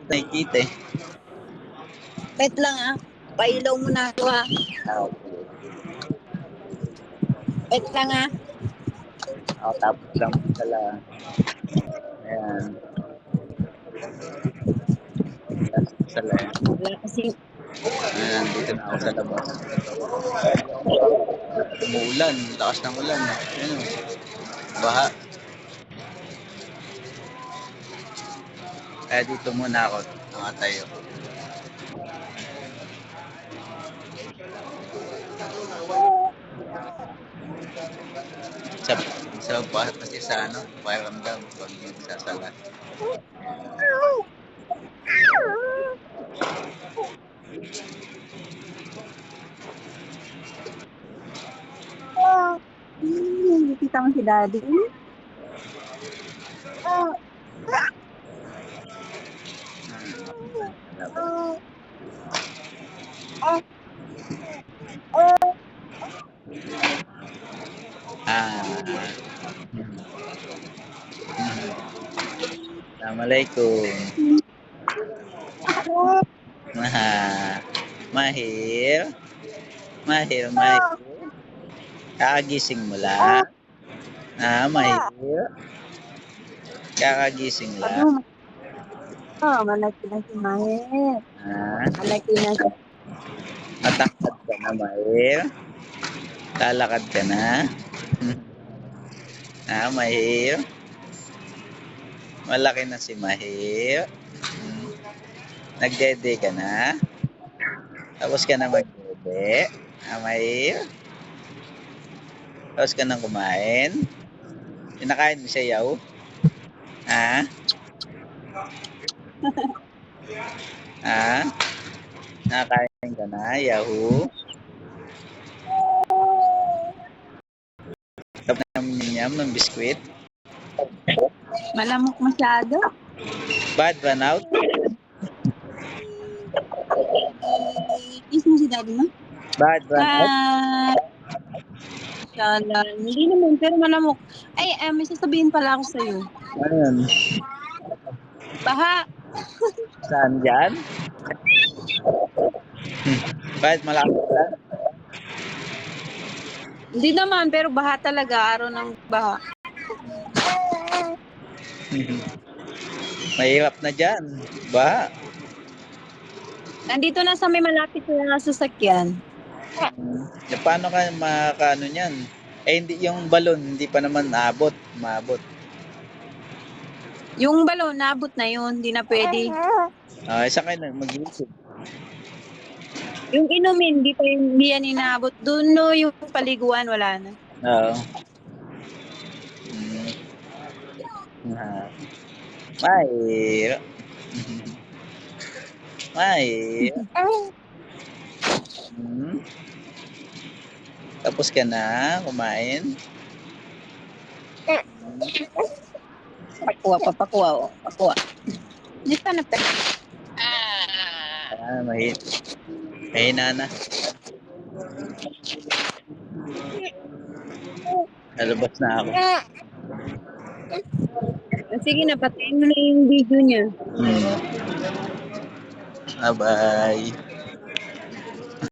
nakikita eh. Wait lang ah. Pailaw muna ako ha. Wait lang ah. Tapos lang pala. Ayan. Tapos pala eh. Wala kasi. Ayan, dito na ako sa labas. Umuulan, lakas ng ulan. Ayan o. Baha. Kaya dito muna ako nakatayo. Sa kasi sa ano, pakiramdam pag nagsasala. Kita mo si daddy. Assalamualaikum. Mahir. Mahir. Kakagising mo lang. Mahir. Kakagising lang. Malaki na si Mahir. Malaki na si Matangkad ka na, Mahir. Lalakad ka na. Mahir. Malaki na si Mahir. Nagdede ka na. Tapos ka na magdede. Mahir. Tapos ka nang kumain. Kinakain mo siya, yaw? Nakakain ka na, Yahoo? Tapos na minyam ng biskwit? Malamok masyado. Bad run out? Kiss mo si daddy mo? Bad run out? Inshallah. Hindi naman, pero malamok. Ay, may sasabihin pala ako sa'yo. Ano yun? Baha. Saan dyan? Bakit malapit lang? Hindi naman, pero baha talaga. Araw ng baha. Mahirap na dyan. Baha. Nandito na sa may malapit na sasakyan. Paano ka makakaano niyan? Hindi yung balon, hindi pa naman maabot. Yung balon, naabot na yun. Hindi na pwede. Isa kayo na mag-isip. Yung inumin, hindi yan inaabot. Doon no, yung paliguan, wala na. Oo. Mahirap. Tapos ka na kumain? Pakuha. Hindi pa na pwede. Mahina na. Nalabas na ako. Sige na, patayin mo na yung video niya. Bye-bye.